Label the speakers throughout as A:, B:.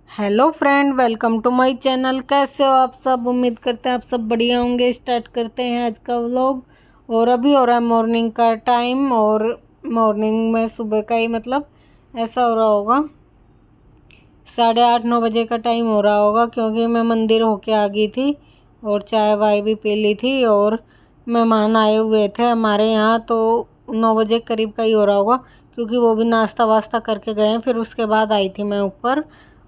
A: Hello friend, welcome to my channel. कैसे हो आप सब? उम्मीद करते हैं आप सब बढ़िया होंगे। स्टार्ट करते हैं आज का व्लॉग। और अभी हो रहा है मॉर्निंग का टाइम, और मॉर्निंग में सुबह का ही मतलब ऐसा हो रहा होगा 8:30-9 बजे का टाइम हो रहा होगा, क्योंकि मैं मंदिर होके आ गई थी और चाय वाय भी पी ली थी और मेहमान आए हुए थे हमारे यहाँ, तो 9 बजे करीब का ही हो रहा होगा, क्योंकि वो भी नाश्ता वास्ता करके गए हैं। फिर उसके बाद आई थी मैं ऊपर,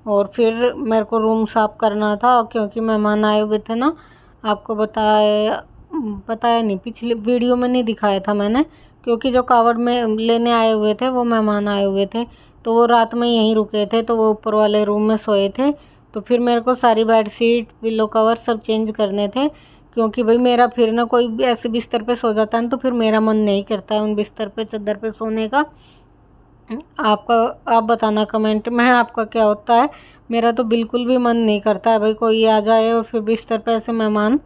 A: और फिर मेरे को रूम साफ़ करना था, क्योंकि मेहमान आए हुए थे ना। आपको बताया नहीं, पिछले वीडियो में नहीं दिखाया था मैंने, क्योंकि जो कावड़ में लेने आए हुए थे वो मेहमान आए हुए थे, तो वो रात में यहीं रुके थे, तो वो ऊपर वाले रूम में सोए थे। तो फिर मेरे को सारी बेडशीट पिल्लो कवर सब चेंज करने थे, क्योंकि भाई मेरा फिर ना कोई भी ऐसे बिस्तर पे सो जाता है तो फिर मेरा मन नहीं करता है उन बिस्तर पे चादर पे सोने का। आप बताना कमेंट में आपका क्या होता है। मेरा तो बिल्कुल भी मन नहीं करता है भाई कोई आ जाए और फिर बिस्तर पे ऐसे मेहमान,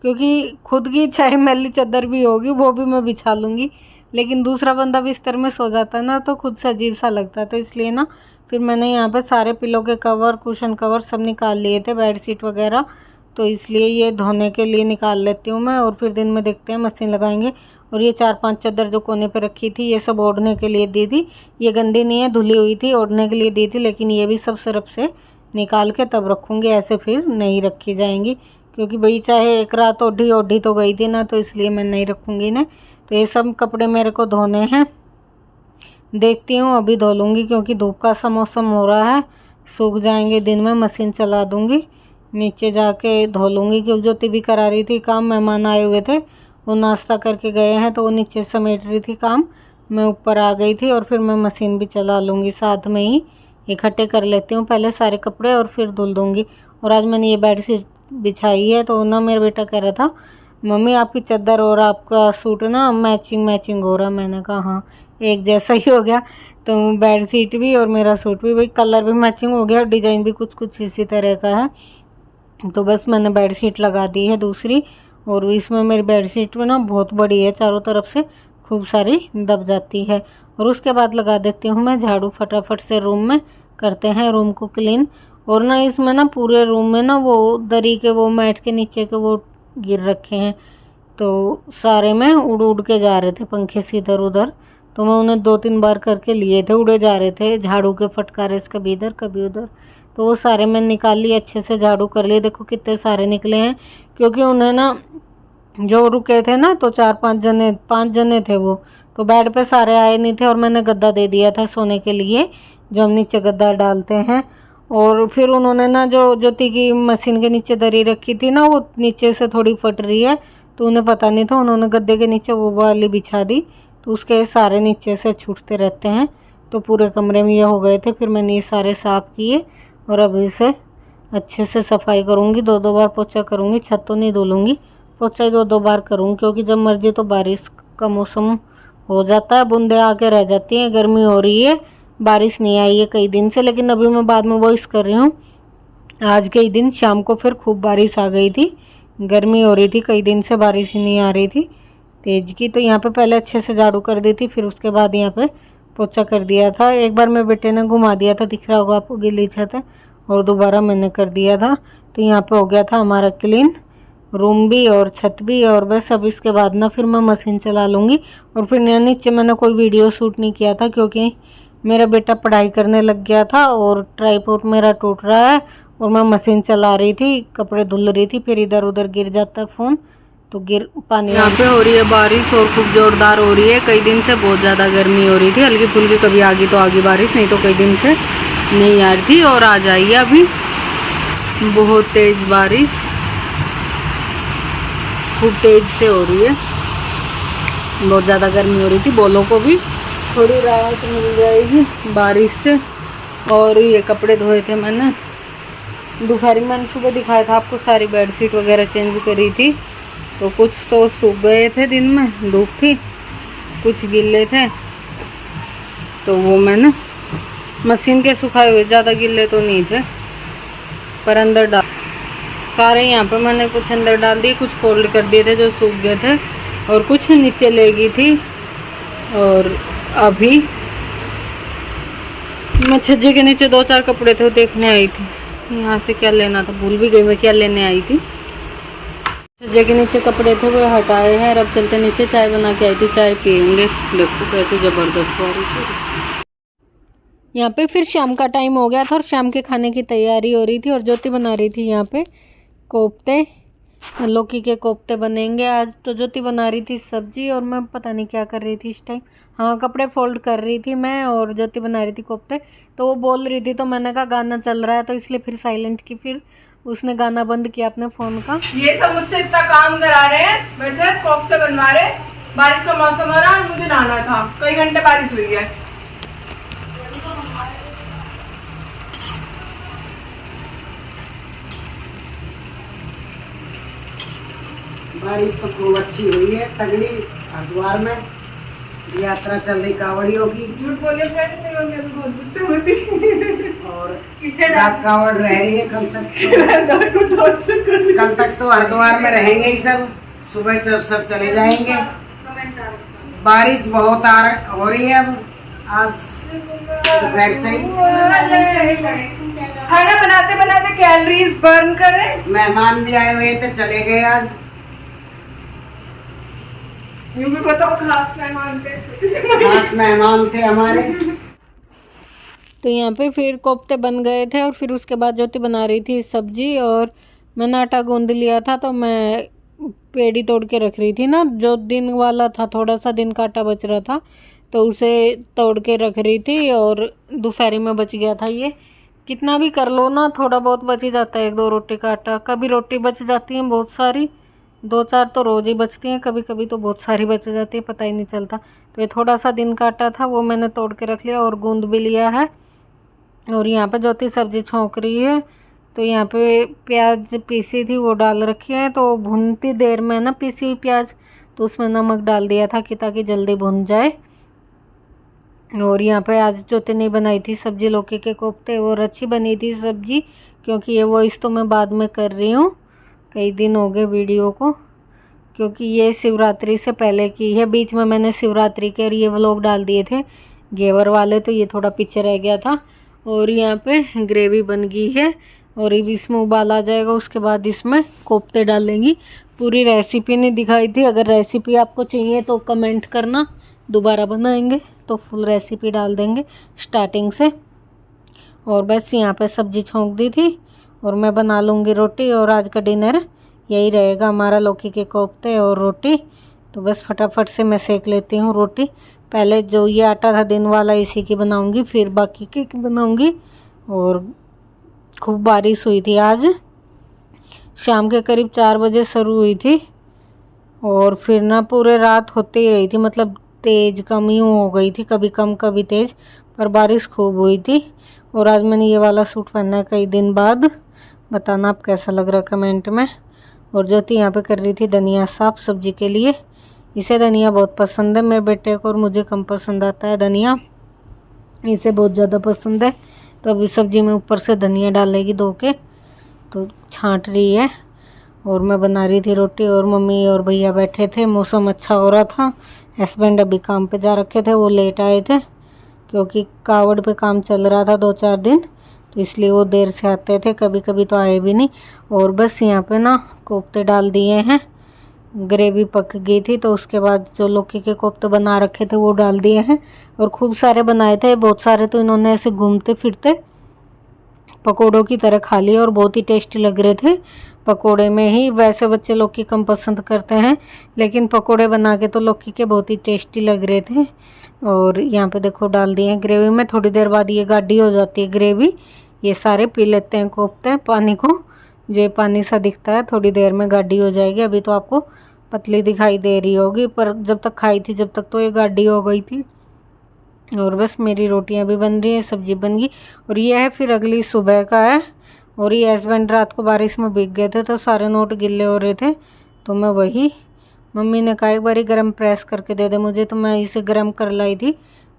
A: क्योंकि खुद की चाहे मैली चादर भी होगी वो भी मैं बिछा लूँगी, लेकिन दूसरा बंदा बिस्तर में सो जाता है ना, तो खुद से अजीब सा लगता है। तो इसलिए ना फिर मैंने यहाँ पे सारे पिलो के कवर, कुशन कवर सब निकाल लिए थे, बेडशीट वगैरह, तो इसलिए ये धोने के लिए निकाल लेती हूँ मैं, और फिर दिन में देखते हैं मशीन लगाएंगे। और ये 4-5 चादर जो कोने पे रखी थी ये सब ओढ़ने के लिए दी थी। ये गंदी नहीं है, धुली हुई थी, ओढ़ने के लिए दी थी, लेकिन ये भी सब सरफ से निकाल के तब रखूँगी, ऐसे फिर नहीं रखी जाएंगी, क्योंकि भाई चाहे एक रात ओढ़ी ओढ़ी तो गई थी ना, तो इसलिए मैं नहीं रखूँगी इन्हें। तो ये सब कपड़े मेरे को धोने हैं, देखती हूँ अभी धो लूँगी, क्योंकि धूप का सा मौसम हो रहा है, सूख जाएंगे दिन में, मशीन चला दूँगी, नीचे जाके धो लूँगी। क्योंकि ज्योति भी करा रही थी काम, मेहमान आए हुए थे, वो नाश्ता करके गए हैं, तो वो नीचे समेट रही थी काम, मैं ऊपर आ गई थी, और फिर मैं मशीन भी चला लूँगी, साथ में ही इकट्ठे कर लेती हूँ पहले सारे कपड़े और फिर धुल दूँगी। और आज मैंने ये बेडशीट बिछाई है, तो ना मेरा बेटा कह रहा था मम्मी आपकी चादर और आपका सूट ना मैचिंग मैचिंग हो रहा। मैंने कहा हाँ, एक जैसा ही हो गया। तो बेडशीट भी और मेरा सूट भी, भाई कलर भी मैचिंग हो गया और डिज़ाइन भी कुछ कुछ इसी तरह का है। तो बस मैंने बेडशीट लगा दी है दूसरी, और इसमें मेरी बेडशीट में ना बहुत बड़ी है, चारों तरफ से खूब सारी दब जाती है। और उसके बाद लगा देती हूँ मैं झाड़ू, फटाफट से रूम में करते हैं रूम को क्लीन। और ना इसमें ना पूरे रूम में ना वो दरी के वो मैट के नीचे के वो गिर रखे हैं, तो सारे में उड़ उड़ के जा रहे थे पंखे से इधर उधर, तो मैं उन्हें 2-3 बार करके लिए थे, उड़े जा रहे थे झाड़ू के फटकारे से, कभी इधर कभी उधर, तो वो सारे मैंने निकाल लिए, अच्छे से झाड़ू कर लिए। देखो कितने सारे निकले हैं, क्योंकि उन्हें ना जो रुके थे ना, तो 5 जने थे वो, तो बेड पे सारे आए नहीं थे, और मैंने गद्दा दे दिया था सोने के लिए, जो हम नीचे गद्दा डालते हैं। और फिर उन्होंने ना जो ज्योति की मशीन के नीचे दरी रखी थी ना, वो नीचे से थोड़ी फट रही है, तो उन्हें पता नहीं था, उन्होंने गद्दे के नीचे वो वाली बिछा दी, तो उसके सारे नीचे से छूटते रहते हैं, तो पूरे कमरे में ये हो गए थे। फिर मैंने ये सारे साफ़ किए, और अब इसे अच्छे से सफाई करूँगी, 2-2 बार पोछा करूँगी, छत तो नहीं धुलूँगी, पोछा ही 2-2 बार करूँगी, क्योंकि जब मर्जी तो बारिश का मौसम हो जाता है, बूंदे आके रह जाती हैं, गर्मी हो रही है, बारिश नहीं आई है कई दिन से। लेकिन अभी मैं बाद में वॉइस कर रही हूँ, आज के ही दिन शाम को फिर खूब बारिश आ गई थी, गर्मी हो रही थी, कई दिन से बारिश ही नहीं आ रही थी तेज की। तो यहाँ पे पहले अच्छे से झाड़ू कर दी थी, फिर उसके बाद यहाँ पे पोछा कर दिया था। एक बार मेरे बेटे ने घुमा दिया था, दिख रहा होगा आपको, गीली छत है, और दोबारा मैंने कर दिया था, तो यहाँ पे हो गया था हमारा क्लीन, रूम भी और छत भी। और बस अब इसके बाद ना फिर मैं मशीन चला लूँगी। और फिर नीचे मैंने कोई वीडियो शूट नहीं किया था, क्योंकि मेरा बेटा पढ़ाई करने लग गया था, और ट्राईपॉड मेरा टूट रहा है, और मैं मशीन चला रही थी, कपड़े धुल रही थी, फिर इधर उधर गिर जाता है फ़ोन, तो पानी यहाँ पे हो रही है बारिश, और खूब जोरदार हो रही है। कई दिन से बहुत ज़्यादा गर्मी हो रही थी, हल्की फुल्की कभी आ गई तो आ गई बारिश, नहीं तो कई दिन से नहीं आ रही थी, और आ जाइए अभी बहुत तेज़ बारिश, खूब तेज़ से हो रही है, बहुत ज़्यादा गर्मी हो रही थी, बोलों को भी थोड़ी राहत मिल जाएगी बारिश से। और ये कपड़े धोए थे मैंने दोपहर में, मैंने सुबह दिखाया था आपको, सारी बेडशीट वगैरह चेंज करी थी, तो कुछ तो सूख गए थे दिन में, धूप थी, कुछ गिल्ले थे, तो वो मैंने मशीन के सुखाए हुए, ज़्यादा गिल्ले तो नहीं थे, पर अंदर डाल सारे यहाँ पे मैंने कुछ अंदर डाल दिए, कुछ फोल्ड कर दिए थे जो सूख गए थे, और कुछ नीचे ले गई थी। और अभी मैं छज्जे के नीचे 2-4 कपड़े थे देखने आई थी, यहाँ से क्या लेना था, भूल भी गई मैं क्या लेने आई थी। छज्जे के नीचे कपड़े थे वो हटाए हैं, अब चलते नीचे, चाय बना के आई थी, चाय पियेंगे। देखो कैसे ज़बरदस्त बारिश हो रही। यहाँ पे फिर शाम का टाइम हो गया था और शाम के खाने की तैयारी हो रही थी और ज्योति बना रही थी यहाँ पे कोफ्ते, लौकी के कोफ्ते बनेंगे आज। तो ज्योति बना रही थी सब्जी और मैं पता नहीं क्या कर रही थी इस टाइम, हाँ कपड़े फोल्ड कर रही थी मैं, और ज्योति बना रही थी कोफ्ते। तो वो बोल रही थी तो मैंने कहा गाना चल रहा है, तो इसलिए फिर साइलेंट की, फिर उसने गाना बंद किया अपने फ़ोन का।
B: ये सब मुझसे इतना काम करा रहे हैं, मेरे से कोफ्ते बनवा रहे। बारिश का मौसम हो रहा है, मुझे नहाना था, कई घंटे बारिश हुई है।
C: बारिश तो खूब अच्छी हुई है, तगड़ी। हरिद्वार में यात्रा चल रही, कांवड़ियों की।
B: झूठ बोलिए फ्रेंड, नहीं होंगे तो बहुत गुस्से होती।
C: और रात कांवड़ रह रही है कल तक। कल तक तो हरिद्वार में रहेंगे ही सब, सुबह सब चले जाएंगे। बारिश बहुत हो रही है अब आज दोपहर से ही।
B: खाना बनाते बनाते कैलोरीज बर्न करें।
C: मेहमान भी आए हुए थे, चले गए आज।
B: यूं भी बताओ, खास मेहमान
C: थे हमारे।
A: तो यहाँ पे फिर कोफ्ते बन गए थे और फिर उसके बाद ज्योति बना रही थी सब्जी, और मैंने आटा गूंद लिया था तो मैं पेड़ी तोड़ के रख रही थी ना, जो दिन वाला था, थोड़ा सा दिन का आटा बच रहा था तो उसे तोड़ के रख रही थी, और दोपहरी में बच गया था। ये कितना भी कर लो ना, थोड़ा बहुत बच ही जाता है, 1-2 रोटी का आटा। कभी रोटी बच जाती है बहुत सारी, 2-4 तो रोज़ ही बचती हैं, कभी कभी तो बहुत सारी बच जाती है, पता ही नहीं चलता। तो ये थोड़ा सा दिन का आटा था, वो मैंने तोड़ के रख लिया और गूंद भी लिया है। और यहाँ पे ज्योति सब्जी छौंक रही है, तो यहाँ पे प्याज पीसी थी वो डाल रखी है। तो भूनती देर में ना पीसी हुई प्याज, तो उसमें नमक डाल दिया था कि ताकि जल्दी भुन जाए। और यहाँ पे आज ज्योति ने बनाई थी सब्जी लौकी के कोफ्ते, और अच्छी बनी थी सब्जी, क्योंकि ये वॉइस तो मैं बाद में कर रही हूँ, कई दिन हो गए वीडियो को, क्योंकि ये शिवरात्रि से पहले की है। बीच में मैंने शिवरात्रि के और ये व्लॉग डाल दिए थे घेवर वाले, तो ये थोड़ा पीछे रह गया था। और यहाँ पे ग्रेवी बन गई है और अब इसमें उबाल आ जाएगा, उसके बाद इसमें कोफ्ते डालेंगी। पूरी रेसिपी नहीं दिखाई थी, अगर रेसिपी आपको चाहिए तो कमेंट करना, दोबारा बनाएंगे तो फुल रेसिपी डाल देंगे स्टार्टिंग से। और बस यहाँ पे सब्जी छौंक दी थी और मैं बना लूँगी रोटी, और आज का डिनर यही रहेगा हमारा, लौकी के कोफ्ते और रोटी। तो बस फटाफट से मैं सेक लेती हूँ रोटी। पहले जो ये आटा था दिन वाला, इसी की बनाऊँगी, फिर बाकी की बनाऊँगी। और खूब बारिश हुई थी आज, शाम के करीब 4 बजे शुरू हुई थी और फिर ना पूरे रात होते ही रही थी, मतलब तेज़ कम यूँ हो गई थी, कभी कम कभी तेज़, पर बारिश खूब हुई थी। और आज मैंने ये वाला सूट पहना है कई दिन बाद, बताना आप कैसा लग रहा है कमेंट में। और ज्योति यहाँ पे कर रही थी धनिया साफ सब्जी के लिए, इसे धनिया बहुत पसंद है, मेरे बेटे को, और मुझे कम पसंद आता है धनिया, इसे बहुत ज़्यादा पसंद है। तो अभी सब्जी में ऊपर से धनिया डालेगी धो के, तो छांट रही है। और मैं बना रही थी रोटी, और मम्मी और भैया बैठे थे, मौसम अच्छा हो रहा था। हस्बैंड अभी काम पे जा रखे थे, वो लेट आए थे क्योंकि कावड़ पे काम चल रहा था 2-4 दिन, तो इसलिए वो देर से आते थे, कभी कभी तो आए भी नहीं। और बस यहाँ पे ना कोफ्ते डाल दिए हैं, ग्रेवी पक गई थी, तो उसके बाद जो लौकी के कोफ्ते बना रखे थे वो डाल दिए हैं। और खूब सारे बनाए थे, बहुत सारे, तो इन्होंने ऐसे घूमते फिरते पकोड़ों की तरह खा लिए और बहुत ही टेस्टी लग रहे थे। पकोड़े में ही, वैसे बच्चे लौकी कम पसंद करते हैं, लेकिन पकोड़े बना के तो लौकी के बहुत ही टेस्टी लग रहे थे। और यहाँ पे देखो डाल दिए हैं ग्रेवी में, थोड़ी देर बाद ये गाढ़ी हो जाती है ग्रेवी, ये सारे पी लेते हैं कोफ्ते पानी को, जो पानी सा दिखता है थोड़ी देर में गाढ़ी हो जाएगी। अभी तो आपको पतली दिखाई दे रही होगी, पर जब तक खाई थी जब तक तो ये गाढ़ी हो गई थी। और बस मेरी रोटियां भी बन रही हैं, सब्जी बन गई, और ये है फिर अगली सुबह का है। और ये हस्बैंड रात को बारिश में भीग गए थे, तो सारे नोट गिले हो रहे थे, तो मैं वही, मम्मी ने कहा एक बार गर्म प्रेस करके दे दे मुझे, तो मैं इसे गर्म कर लाई थी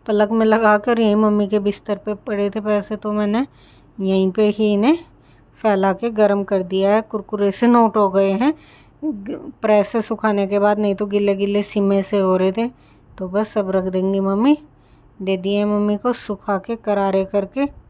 A: पलक में लगा कर। यहीं मम्मी के बिस्तर पे पड़े थे पैसे, तो मैंने यहीं पे ही इन्हें फैला के गर्म कर दिया है। कुरकुरे से नोट हो गए हैं प्रेस से सुखाने के बाद, नहीं तो गिले गिले सिमे से हो रहे थे। तो बस सब रख देंगी मम्मी, दे दिए मम्मी को सुखा के करारे करके।